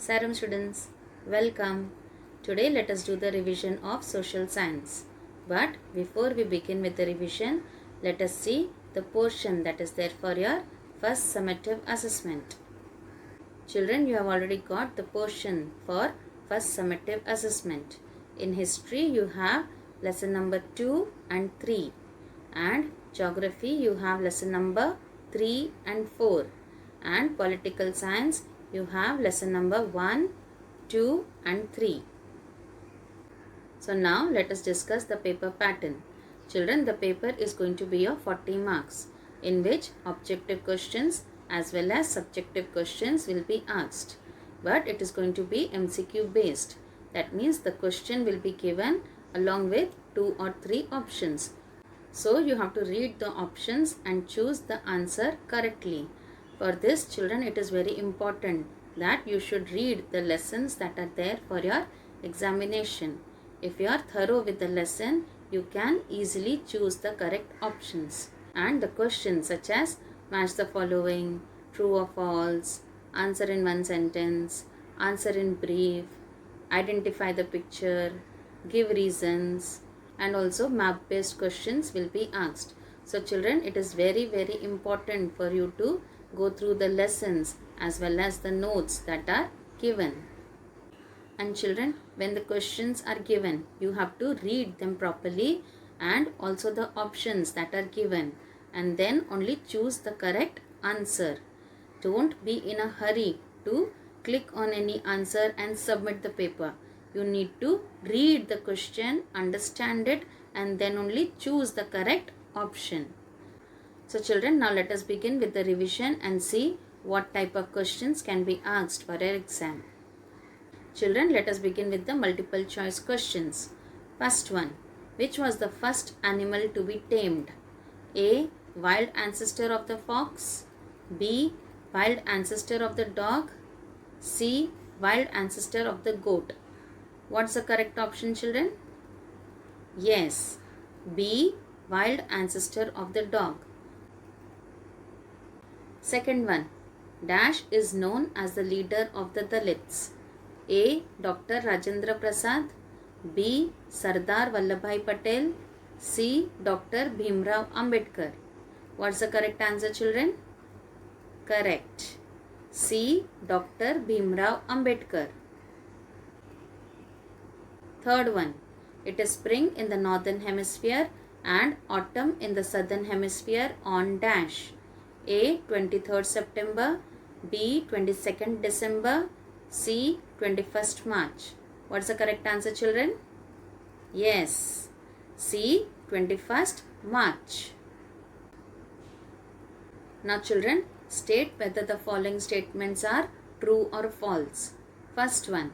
Sarum students, welcome. Today let us do the revision of social science. But before we begin with the revision, let us see the portion that is there for your first summative assessment. Children, you have already got the portion for first summative assessment. In history, you have lesson number 2 and 3, and geography you have lesson number 3 and 4, and political science you have lesson number 1, 2 and 3. So now let us discuss the paper pattern. Children, the paper is going to be of 40 marks, in which objective questions as well as subjective questions will be asked. But it is going to be MCQ based. That means the question will be given along with 2 or 3 options. So you have to read the options and choose the answer correctly. For this, children, it is very important that you should read the lessons that are there for your examination. If you are thorough with the lesson, you can easily choose the correct options. And the questions such as match the following, true or false, answer in one sentence, answer in brief, identify the picture, give reasons, and also map based questions will be asked. So children, it is very important for you to go through the lessons as well as the notes that are given. And children, when the questions are given, you have to read them properly and also the options that are given, and then only choose the correct answer. Don't be in a hurry to click on any answer and submit the paper. You need to read the question, understand it, and then only choose the correct option. So children, now let us begin with the revision and see what type of questions can be asked for your exam. Children, let us begin with the multiple choice questions. First one, which was the first animal to be tamed? A. Wild ancestor of the fox. B. Wild ancestor of the dog. C. Wild ancestor of the goat. What's the correct option, children? Yes, B. Wild ancestor of the dog. Second one, Dash is known as the leader of the Dalits. A. Dr. Rajendra Prasad. B. Sardar Vallabhbhai Patel. C. Dr. Bhimrao Ambedkar. What's the correct answer, children? Correct. C. Dr. Bhimrao Ambedkar. Third one, it is spring in the northern hemisphere and autumn in the southern hemisphere on dash. A. 23rd September. B. 22nd December. C. 21st March. What's the correct answer, children? Yes, C. 21st March. Now children, state whether the following statements are true or false. First one,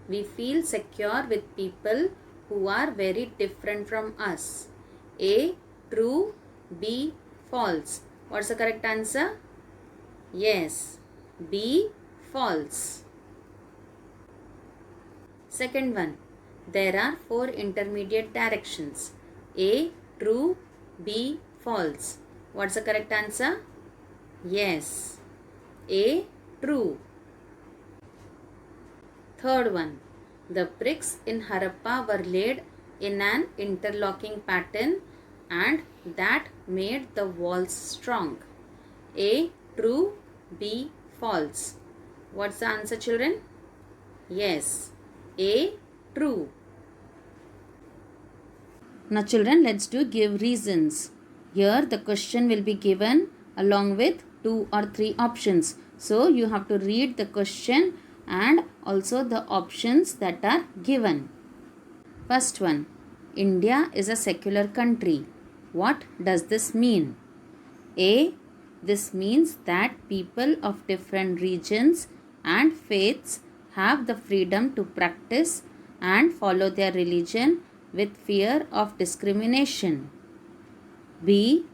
we feel secure with people who are very different from us. A. True. B. False. What's the correct answer? Yes, B. False. Second one, there are 4 intermediate directions. A. True. B. False. What's the correct answer? Yes, A. True. Third one, the bricks in Harappa were laid in an interlocking pattern and that made the walls strong. A. True. B. False. What's the answer, children? Yes, A. True. Now children, let's do give reasons. Here the question will be given along with 2 or 3 options. So you have to read the question and also the options that are given. First one, India is a secular country. What does this mean? A. This means that people of different regions and faiths have the freedom to practice and follow their religion with fear of discrimination. B.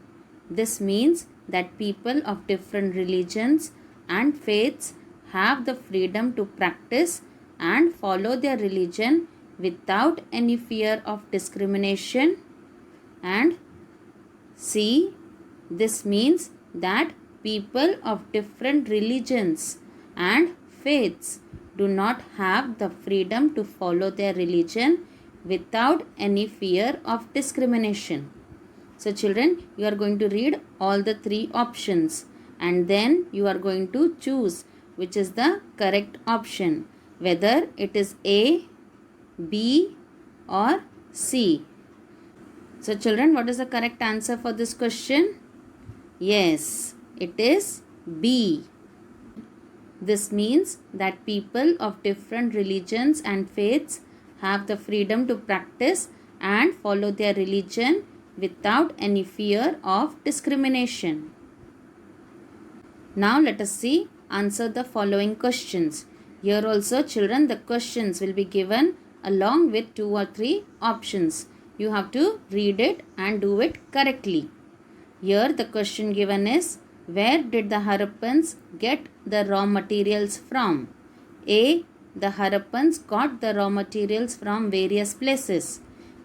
This means that people of different religions and faiths have the freedom to practice and follow their religion without any fear of discrimination. And C. This means that people of different religions and faiths do not have the freedom to follow their religion without any fear of discrimination. So children, you are going to read all the three options and then you are going to choose which is the correct option, whether it is A, B or C. So children, what is the correct answer for this question? Yes, it is B. This means that people of different religions and faiths have the freedom to practice and follow their religion without any fear of discrimination. Now let us see answer the following questions. Here also children, the questions will be given along with 2 or 3 options. You have to read it and do it correctly. Here the question given is, where did the Harappans get the raw materials from? A. The Harappans got the raw materials from various places.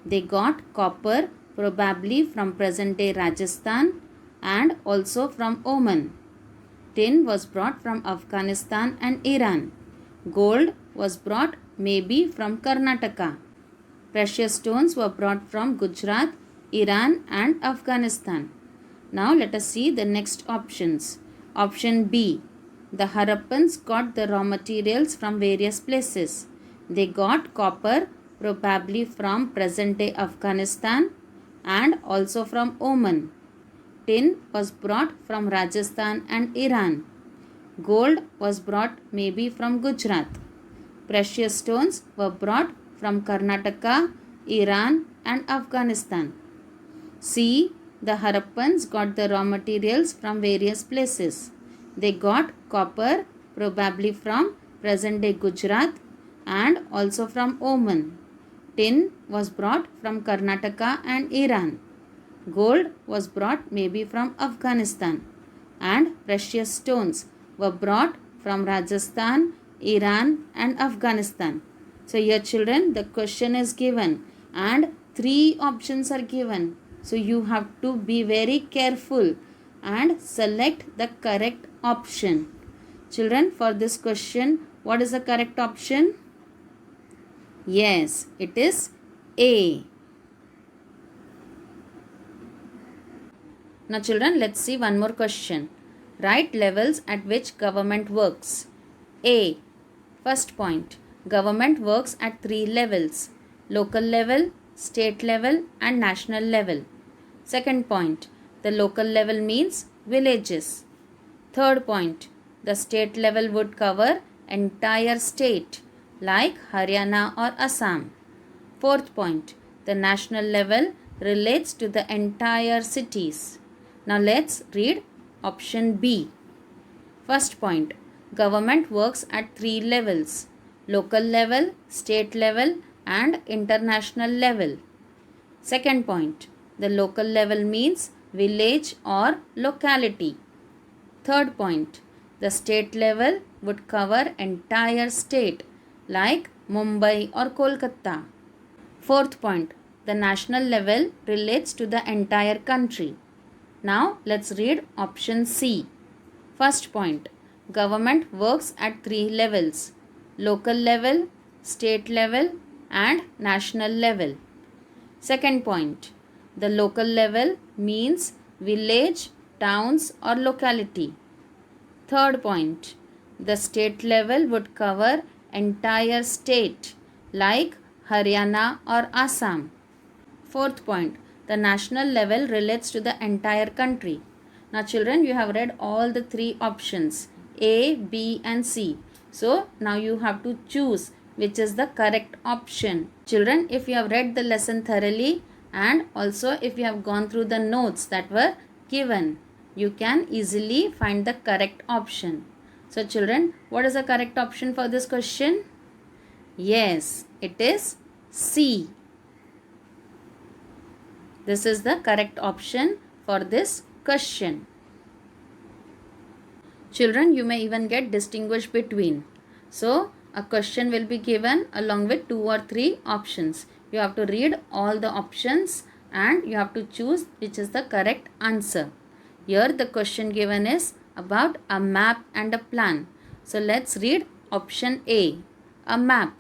They got copper probably from present-day Rajasthan and also from Oman. Tin was brought from Afghanistan and Iran. Gold was brought maybe from Karnataka. Precious stones were brought from Gujarat, Iran and Afghanistan. Now let us see the next options. Option B. The Harappans got the raw materials from various places. They got copper probably from present-day Afghanistan and also from Oman. Tin was brought from Rajasthan and Iran. Gold was brought maybe from Gujarat. Precious stones were brought from Karnataka, Iran and Afghanistan. C. The Harappans got the raw materials from various places. They got copper probably from present-day Gujarat and also from Oman. Tin was brought from Karnataka and Iran. Gold was brought maybe from Afghanistan and precious stones were brought from Rajasthan, Iran and Afghanistan. So here children, the question is given and 3 options are given. So you have to be very careful and select the correct option. Children, for this question, what is the correct option? Yes, it is A. Now children, let's see one more question. Write levels at which government works. A. First point. Government works at 3 levels. Local level, state level and national level. Second point. The local level means villages. Third point. The state level would cover entire state like Haryana or Assam. Fourth point. The national level relates to the entire cities. Now let's read option B. First point. Government works at 3 levels. Local level, state level and international level. Second point. The local level means village or locality. Third point. The state level would cover entire state like Mumbai or Kolkata. Fourth point. The national level relates to the entire country. Now let's read option C. First point. Government works at 3 levels. Local level, state level and national level. Second point. The local level means village, towns or locality. Third point. The state level would cover entire state like Haryana or Assam. Fourth point. The national level relates to the entire country. Now children, you have read all the 3 options A, B and C. So now you have to choose which is the correct option. Children, if you have read the lesson thoroughly and also if you have gone through the notes that were given, you can easily find the correct option. So children, what is the correct option for this question? Yes, it is C. This is the correct option for this question. Children, you may even get distinguished between. So, a question will be given along with 2 or 3 options. You have to read all the options and you have to choose which is the correct answer. Here the question given is about a map and a plan. So, let's read Option A. A map.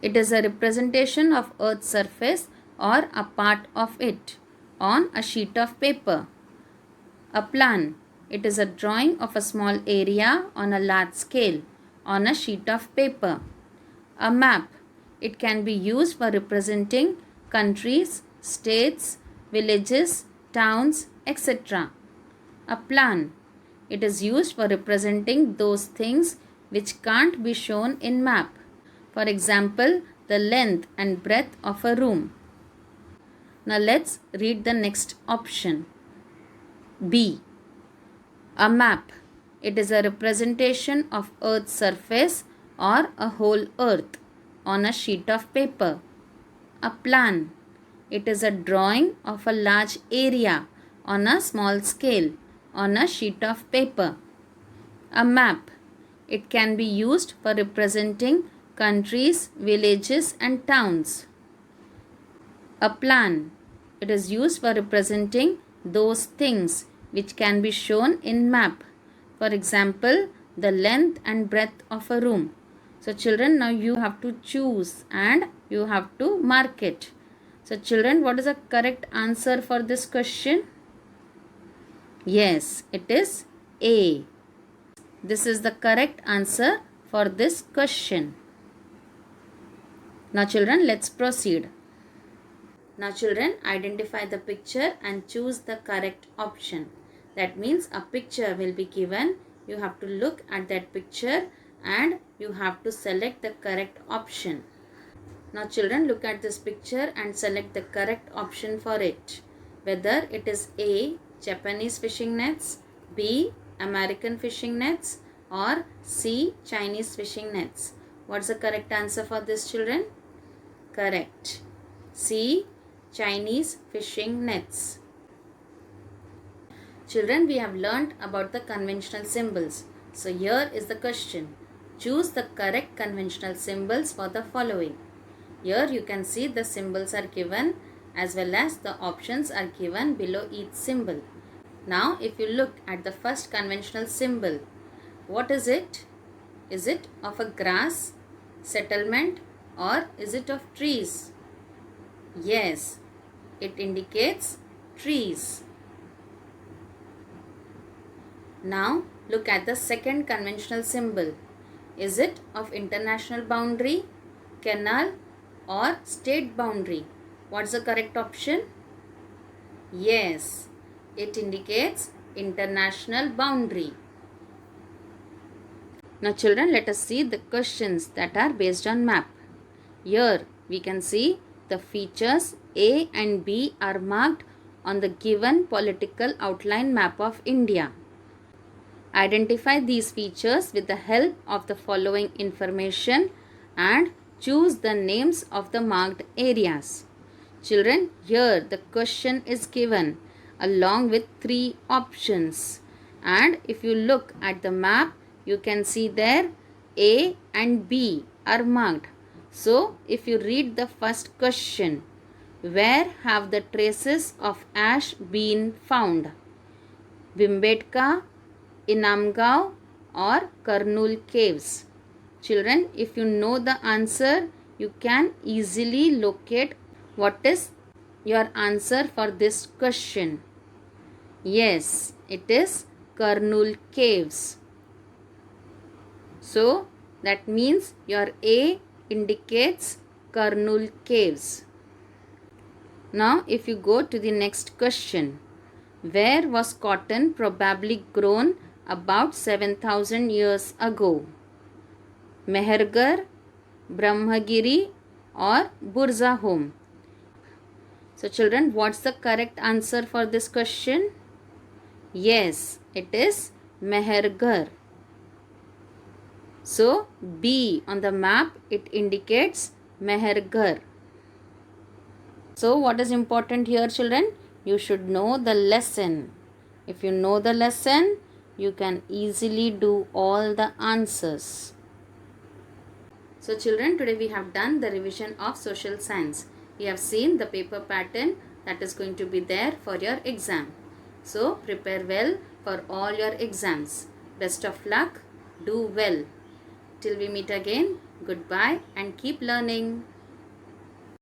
It is a representation of Earth's surface or a part of it on a sheet of paper. A plan. It is a drawing of a small area on a large scale on a sheet of paper. A map. It can be used for representing countries, states, villages, towns, etc. A plan. It is used for representing those things which can't be shown in map. For example, the length and breadth of a room. Now let's read the next option. B. A map. It is a representation of Earth's surface or a whole Earth on a sheet of paper. A plan. It is a drawing of a large area on a small scale on a sheet of paper. A map. It can be used for representing countries, villages and towns. A plan. It is used for representing those things which can be shown in map. For example, the length and breadth of a room. So children, now you have to choose and you have to mark it. So children, what is the correct answer for this question? Yes, it is A. This is the correct answer for this question. Now children, let's proceed. Now children, identify the picture and choose the correct option. That means a picture will be given. You have to look at that picture and you have to select the correct option. Now children, look at this picture and select the correct option for it. Whether it is A. Japanese fishing nets, B. American fishing nets or C. Chinese fishing nets. What's the correct answer for this, children? Correct. C. Chinese fishing nets. Children, we have learnt about the conventional symbols. So here is the question. Choose the correct conventional symbols for the following. Here you can see the symbols are given as well as the options are given below each symbol. Now if you look at the first conventional symbol, what is it? Is it of a grass, settlement or is it of trees? Yes, it indicates trees. Now look at the second conventional symbol. Is it of international boundary, canal or state boundary? What's the correct option? Yes, it indicates international boundary. Now children, let us see the questions that are based on map. Here we can see the features A and B are marked on the given political outline map of India. Identify these features with the help of the following information and choose the names of the marked areas. Children, here the question is given along with 3 options. And if you look at the map, you can see there A and B are marked. So, if you read the first question, where have the traces of ash been found? Bhimbetka, Inamgaon or Karnool caves? Children, if you know the answer, you can easily locate what is your answer for this question. Yes, it is Karnool caves. So, that means your A indicates Karnool caves. Now, if you go to the next question, where was cotton probably grown about 7,000 years ago? Mehergarh, Brahmagiri or Burzahom? So children, what's the correct answer for this question? Yes, it is Mehergarh. So B on the map, it indicates Mehergarh. So what is important here, children? You should know the lesson. If you know the lesson, you can easily do all the answers. So children, today we have done the revision of social science. We have seen the paper pattern that is going to be there for your exam. So prepare well for all your exams. Best of luck. Do well. Till we meet again, goodbye and keep learning.